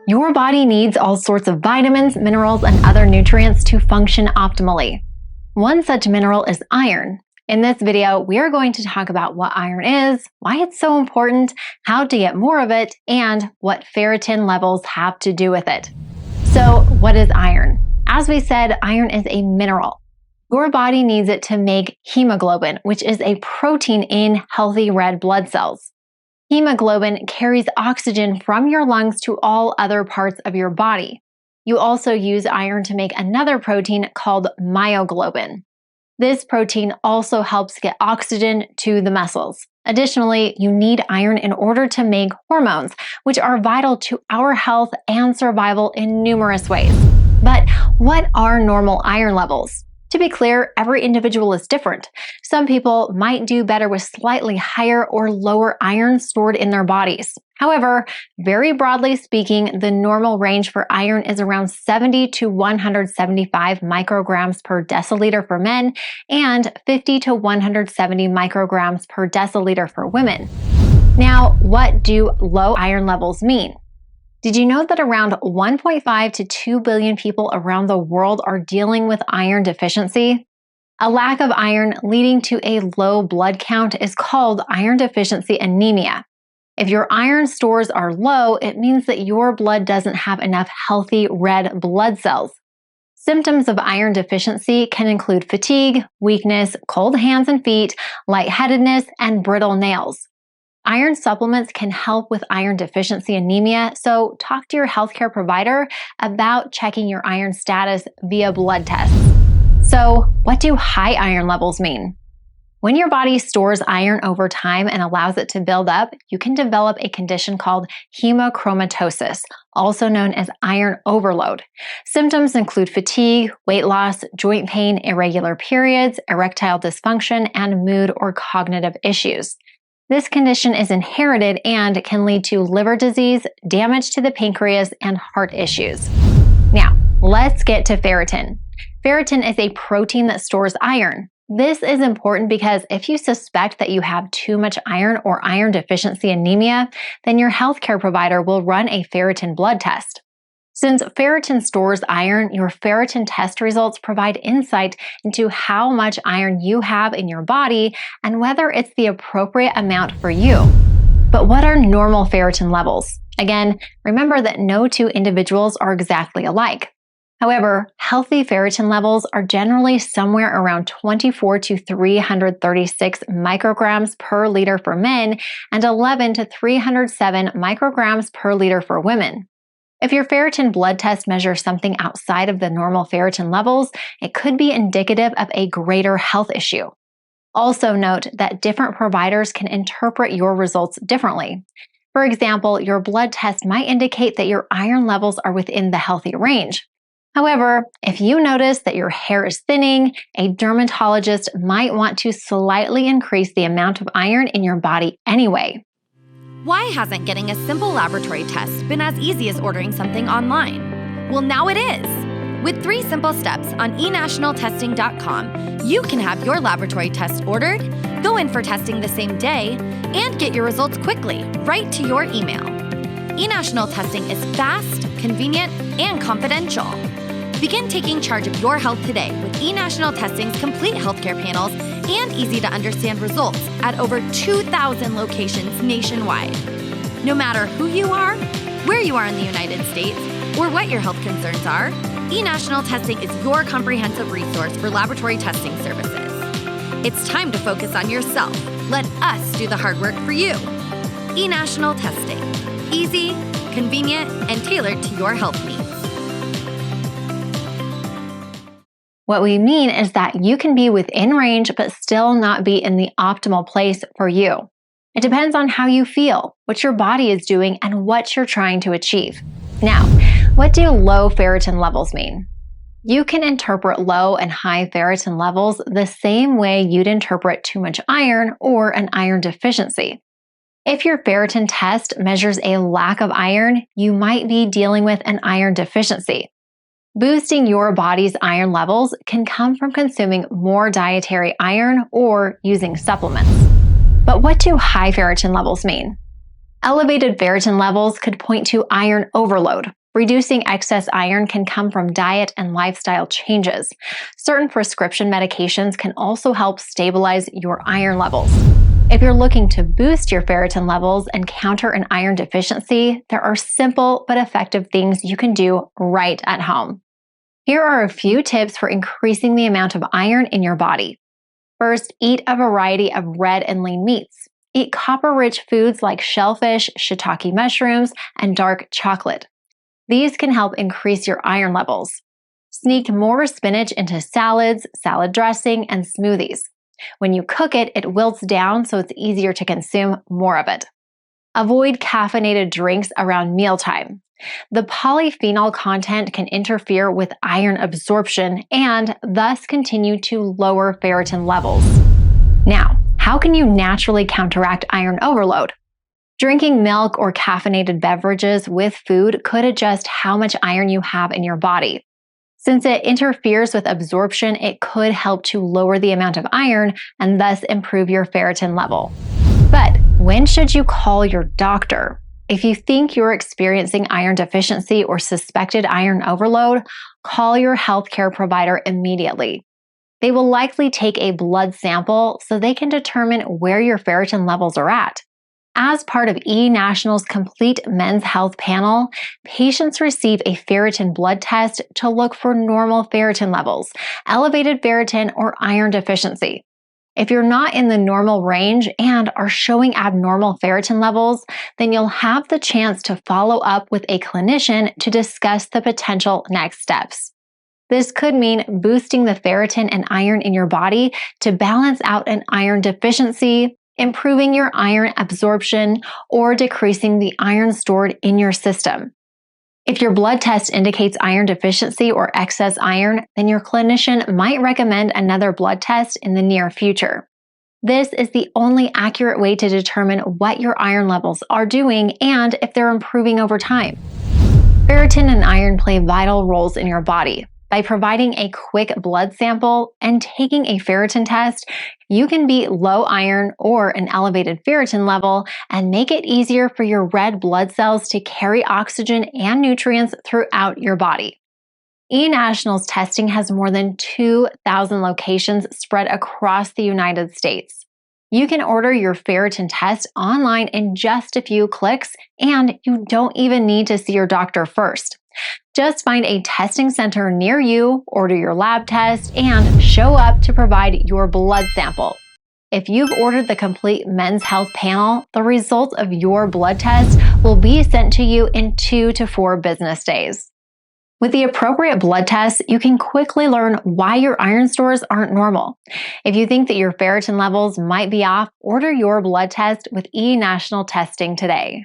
Your body needs all sorts of vitamins, minerals, and other nutrients to function optimally. One such mineral is iron. In this video, we are going to talk about what iron is, why it's so important, how to get more of it, and what ferritin levels have to do with it. So, what is iron? As we said, iron is a mineral. Your body needs it to make hemoglobin, which is a protein in healthy red blood cells. Hemoglobin carries oxygen from your lungs to all other parts of your body. You also use iron to make another protein called myoglobin. This protein also helps get oxygen to the muscles. Additionally, you need iron in order to make hormones, which are vital to our health and survival in numerous ways. But what are normal iron levels? To be clear, every individual is different. Some people might do better with slightly higher or lower iron stored in their bodies. However, very broadly speaking, the normal range for iron is around 70 to 175 micrograms per deciliter for men and 50 to 170 micrograms per deciliter for women. Now, what do low iron levels mean? Did you know that around 1.5 to 2 billion people around the world are dealing with iron deficiency? A lack of iron leading to a low blood count is called iron deficiency anemia. If your iron stores are low, it means that your blood doesn't have enough healthy red blood cells. Symptoms of iron deficiency can include fatigue, weakness, cold hands and feet, lightheadedness, and brittle nails. Iron supplements can help with iron deficiency anemia, so talk to your healthcare provider about checking your iron status via blood tests. So, what do high iron levels mean? When your body stores iron over time and allows it to build up, you can develop a condition called hemochromatosis, also known as iron overload. Symptoms include fatigue, weight loss, joint pain, irregular periods, erectile dysfunction, and mood or cognitive issues. This condition is inherited and can lead to liver disease, damage to the pancreas, and heart issues. Now, let's get to ferritin. Ferritin is a protein that stores iron. This is important because if you suspect that you have too much iron or iron deficiency anemia, then your healthcare provider will run a ferritin blood test. Since ferritin stores iron, your ferritin test results provide insight into how much iron you have in your body and whether it's the appropriate amount for you. But what are normal ferritin levels? Again, remember that no two individuals are exactly alike. However, healthy ferritin levels are generally somewhere around 24 to 336 micrograms per liter for men and 11 to 307 micrograms per liter for women. If your ferritin blood test measures something outside of the normal ferritin levels, it could be indicative of a greater health issue. Also note that different providers can interpret your results differently. For example, your blood test might indicate that your iron levels are within the healthy range. However, if you notice that your hair is thinning, a dermatologist might want to slightly increase the amount of iron in your body anyway. Why hasn't getting a simple laboratory test been as easy as ordering something online? Well, now it is! With 3 simple steps on eNationaltesting.com, you can have your laboratory test ordered, go in for testing the same day, and get your results quickly, right to your email. eNational testing is fast, convenient, and confidential. Begin taking charge of your health today with eNational Testing's complete healthcare panels and easy-to-understand results at over 2,000 locations nationwide. No matter who you are, where you are in the United States, or what your health concerns are, eNational Testing is your comprehensive resource for laboratory testing services. It's time to focus on yourself. Let us do the hard work for you. eNational Testing. Easy, convenient, and tailored to your health needs. What we mean is that you can be within range but still not be in the optimal place for you. It depends on how you feel, what your body is doing, and what you're trying to achieve. Now, what do low ferritin levels mean? You can interpret low and high ferritin levels the same way you'd interpret too much iron or an iron deficiency. If your ferritin test measures a lack of iron, you might be dealing with an iron deficiency. Boosting your body's iron levels can come from consuming more dietary iron or using supplements. But what do high ferritin levels mean? Elevated ferritin levels could point to iron overload. Reducing excess iron can come from diet and lifestyle changes. Certain prescription medications can also help stabilize your iron levels. If you're looking to boost your ferritin levels and counter an iron deficiency, there are simple but effective things you can do right at home. Here are a few tips for increasing the amount of iron in your body. First, eat a variety of red and lean meats. Eat copper-rich foods like shellfish, shiitake mushrooms, and dark chocolate. These can help increase your iron levels. Sneak more spinach into salads, salad dressing, and smoothies. When you cook it, it wilts down so it's easier to consume more of it. Avoid caffeinated drinks around mealtime. The polyphenol content can interfere with iron absorption and thus continue to lower ferritin levels. Now, how can you naturally counteract iron overload? Drinking milk or caffeinated beverages with food could adjust how much iron you have in your body. Since it interferes with absorption, it could help to lower the amount of iron and thus improve your ferritin level. But when should you call your doctor? If you think you're experiencing iron deficiency or suspected iron overload, call your healthcare provider immediately. They will likely take a blood sample so they can determine where your ferritin levels are at. As part of eNational's complete men's health panel, patients receive a ferritin blood test to look for normal ferritin levels, elevated ferritin, or iron deficiency. If you're not in the normal range and are showing abnormal ferritin levels, then you'll have the chance to follow up with a clinician to discuss the potential next steps. This could mean boosting the ferritin and iron in your body to balance out an iron deficiency, improving your iron absorption, or decreasing the iron stored in your system. If your blood test indicates iron deficiency or excess iron, then your clinician might recommend another blood test in the near future. This is the only accurate way to determine what your iron levels are doing and if they're improving over time. Ferritin and iron play vital roles in your body. By providing a quick blood sample and taking a ferritin test, you can beat low iron or an elevated ferritin level and make it easier for your red blood cells to carry oxygen and nutrients throughout your body. eNational's testing has more than 2,000 locations spread across the United States. You can order your ferritin test online in just a few clicks, and you don't even need to see your doctor first. Just find a testing center near you, order your lab test, and show up to provide your blood sample. If you've ordered the complete men's health panel, the results of your blood test will be sent to you in 2 to 4 business days. With the appropriate blood test, you can quickly learn why your iron stores aren't normal. If you think that your ferritin levels might be off, order your blood test with eNational testing today.